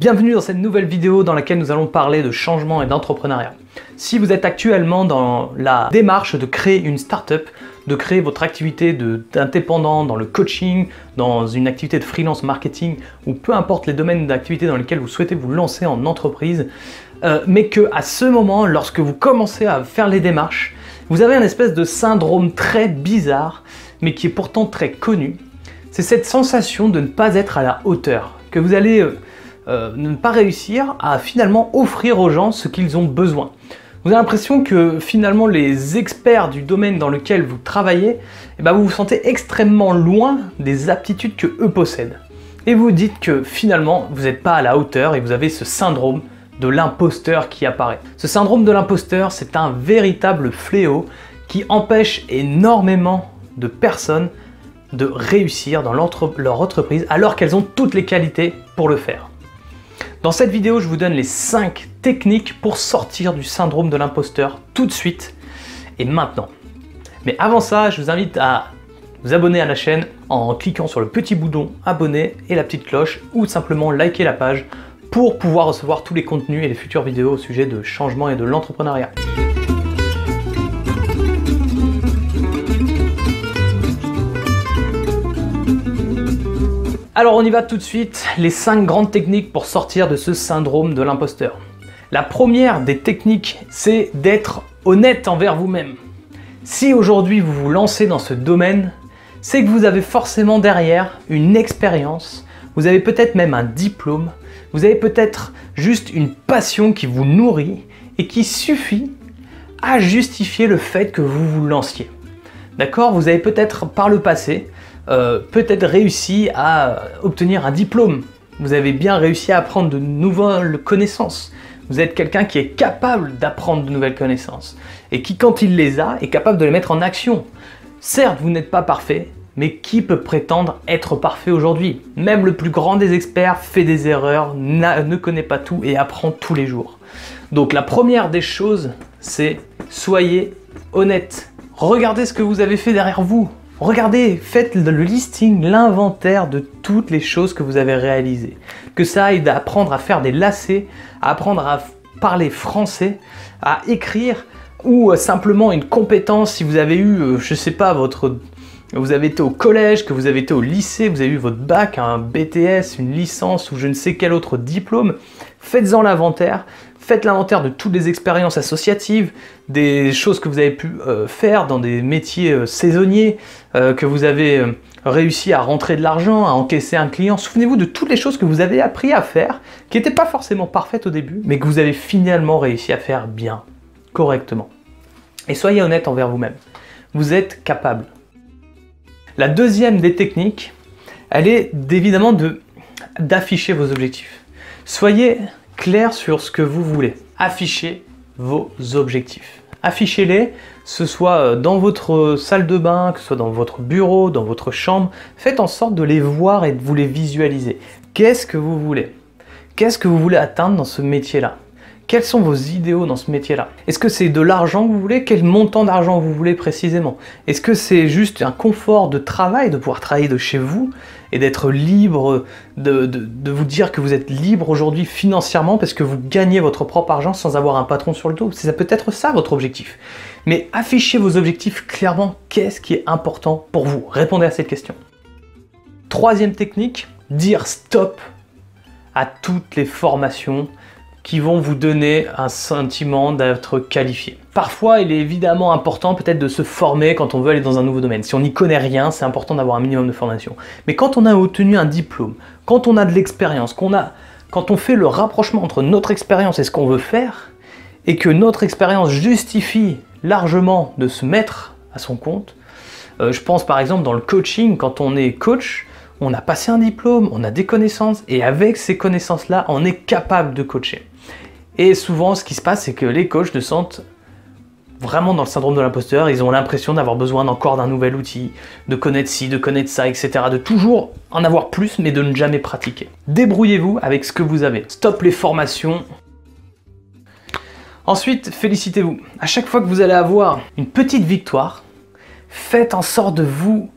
Bienvenue dans cette nouvelle vidéo dans laquelle nous allons parler de changement et d'entrepreneuriat. Si vous êtes actuellement dans la démarche de créer une start-up, de créer votre activité d'indépendant dans le coaching, dans une activité de freelance marketing ou peu importe les domaines d'activité dans lesquels vous souhaitez vous lancer en entreprise, mais que à ce moment, lorsque vous commencez à faire les démarches, vous avez un espèce de syndrome très bizarre, mais qui est pourtant très connu. C'est cette sensation de ne pas être à la hauteur, que vous allez ne pas réussir à finalement offrir aux gens ce qu'ils ont besoin. Vous avez l'impression que finalement les experts du domaine dans lequel vous travaillez, vous vous sentez extrêmement loin des aptitudes que eux possèdent. Et vous dites que finalement vous n'êtes pas à la hauteur et vous avez ce syndrome de l'imposteur qui apparaît. Ce syndrome de l'imposteur, c'est un véritable fléau qui empêche énormément de personnes de réussir dans leur entreprise alors qu'elles ont toutes les qualités pour le faire. Dans cette vidéo, je vous donne les 5 techniques pour sortir du syndrome de l'imposteur tout de suite et maintenant. Mais avant ça, je vous invite à vous abonner à la chaîne en cliquant sur le petit bouton abonner et la petite cloche ou simplement liker la page pour pouvoir recevoir tous les contenus et les futures vidéos au sujet de changement et de l'entrepreneuriat. Alors on y va tout de suite, les 5 grandes techniques pour sortir de ce syndrome de l'imposteur. La première des techniques, c'est d'être honnête envers vous-même. Si aujourd'hui vous vous lancez dans ce domaine, c'est que vous avez forcément derrière une expérience, vous avez peut-être même un diplôme, vous avez peut-être juste une passion qui vous nourrit et qui suffit à justifier le fait que vous vous lanciez. D'accord ? Vous avez peut-être par le passé réussi à obtenir un diplôme. Vous avez bien réussi à apprendre de nouvelles connaissances. Vous êtes quelqu'un qui est capable d'apprendre de nouvelles connaissances et qui, quand il les a, est capable de les mettre en action. Certes, vous n'êtes pas parfait, mais qui peut prétendre être parfait aujourd'hui? Même le plus grand des experts fait des erreurs, ne connaît pas tout et apprend tous les jours. Donc la première des choses, c'est soyez honnête. Regardez ce que vous avez fait derrière vous. Regardez, faites le listing, l'inventaire de toutes les choses que vous avez réalisées. Que ça aille d'apprendre à faire des lacets, à apprendre à parler français, à écrire ou simplement une compétence si vous avez eu, je sais pas, vous avez été au collège, que vous avez été au lycée, vous avez eu votre bac, un BTS, une licence ou je ne sais quel autre diplôme. Faites-en l'inventaire. Faites l'inventaire de toutes les expériences associatives, des choses que vous avez pu faire dans des métiers saisonniers, que vous avez réussi à rentrer de l'argent, à encaisser un client. Souvenez-vous de toutes les choses que vous avez appris à faire, qui n'étaient pas forcément parfaites au début, mais que vous avez finalement réussi à faire bien, correctement. Et soyez honnête envers vous-même. Vous êtes capable. La deuxième des techniques, elle est évidemment d'afficher vos objectifs. Soyez clair sur ce que vous voulez. Affichez vos objectifs. Affichez-les, ce soit dans votre salle de bain, que ce soit dans votre bureau, dans votre chambre. Faites en sorte de les voir et de vous les visualiser. Qu'est-ce que vous voulez? Qu'est-ce que vous voulez atteindre dans ce métier-là? Quels sont vos idéaux dans ce métier-là? Est-ce que c'est de l'argent que vous voulez? Quel montant d'argent vous voulez précisément? Est-ce que c'est juste un confort de travail, de pouvoir travailler de chez vous et d'être libre, de vous dire que vous êtes libre aujourd'hui financièrement parce que vous gagnez votre propre argent sans avoir un patron sur le dos? Ça peut être ça votre objectif. Mais affichez vos objectifs clairement. Qu'est-ce qui est important pour vous? Répondez à cette question. Troisième technique, dire stop à toutes les formations qui vont vous donner un sentiment d'être qualifié. Parfois, il est évidemment important peut-être de se former quand on veut aller dans un nouveau domaine. Si on n'y connaît rien, c'est important d'avoir un minimum de formation. Mais quand on a obtenu un diplôme, quand on a de l'expérience, quand on fait le rapprochement entre notre expérience et ce qu'on veut faire, et que notre expérience justifie largement de se mettre à son compte, je pense par exemple dans le coaching, quand on est coach, on a passé un diplôme, on a des connaissances, et avec ces connaissances-là, on est capable de coacher. Et souvent, ce qui se passe, c'est que les coachs se sentent vraiment dans le syndrome de l'imposteur. Ils ont l'impression d'avoir besoin encore d'un nouvel outil, de connaître ci, de connaître ça, etc. De toujours en avoir plus, mais de ne jamais pratiquer. Débrouillez-vous avec ce que vous avez. Stop les formations. Ensuite, félicitez-vous. À chaque fois que vous allez avoir une petite victoire, faites en sorte de vous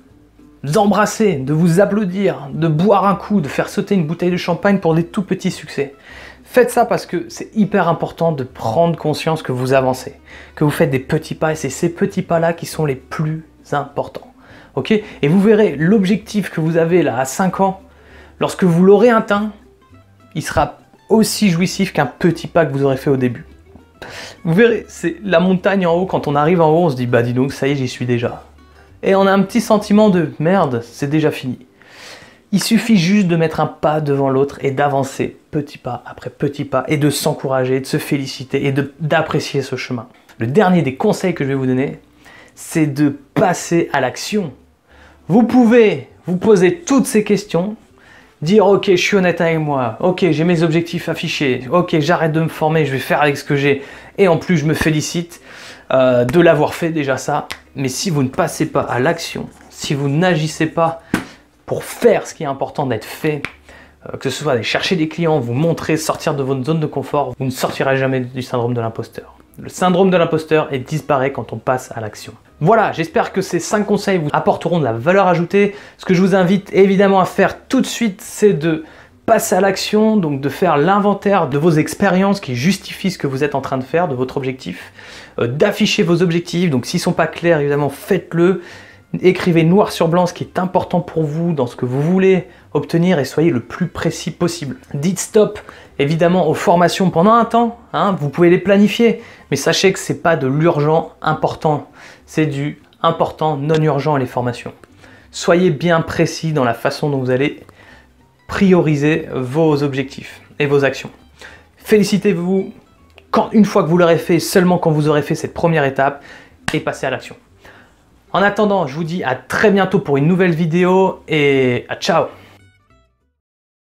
embrasser, de vous applaudir, de boire un coup, de faire sauter une bouteille de champagne pour des tout petits succès. Faites ça parce que c'est hyper important de prendre conscience que vous avancez, que vous faites des petits pas et c'est ces petits pas-là qui sont les plus importants. Ok? Et vous verrez, l'objectif que vous avez là à 5 ans, lorsque vous l'aurez atteint, il sera aussi jouissif qu'un petit pas que vous aurez fait au début. Vous verrez, c'est la montagne en haut, quand on arrive en haut, on se dit bah dis donc, ça y est, j'y suis déjà. Et on a un petit sentiment de merde, c'est déjà fini. Il suffit juste de mettre un pas devant l'autre et d'avancer petit pas après petit pas et de s'encourager, de se féliciter et d'apprécier ce chemin. Le dernier des conseils que je vais vous donner, c'est de passer à l'action. Vous pouvez vous poser toutes ces questions, dire ok, je suis honnête avec moi, ok, j'ai mes objectifs affichés, ok, j'arrête de me former, je vais faire avec ce que j'ai et en plus je me félicite de l'avoir fait déjà ça. Mais si vous ne passez pas à l'action, si vous n'agissez pas pour faire ce qui est important d'être fait, que ce soit aller chercher des clients, vous montrer, sortir de votre zone de confort, vous ne sortirez jamais du syndrome de l'imposteur. Le syndrome de l'imposteur disparaît quand on passe à l'action. Voilà, j'espère que ces 5 conseils vous apporteront de la valeur ajoutée. Ce que je vous invite évidemment à faire tout de suite, c'est de passer à l'action, donc de faire l'inventaire de vos expériences qui justifient ce que vous êtes en train de faire, de votre objectif, d'afficher vos objectifs, donc s'ils ne sont pas clairs, évidemment, faites-le. Écrivez noir sur blanc ce qui est important pour vous dans ce que vous voulez obtenir et soyez le plus précis possible. Dites stop évidemment aux formations pendant un temps, vous pouvez les planifier, mais sachez que ce n'est pas de l'urgent important, c'est du important non urgent les formations. Soyez bien précis dans la façon dont vous allez prioriser vos objectifs et vos actions. Félicitez-vous une fois que vous l'aurez fait, seulement quand vous aurez fait cette première étape et passez à l'action. En attendant, je vous dis à très bientôt pour une nouvelle vidéo et à ciao!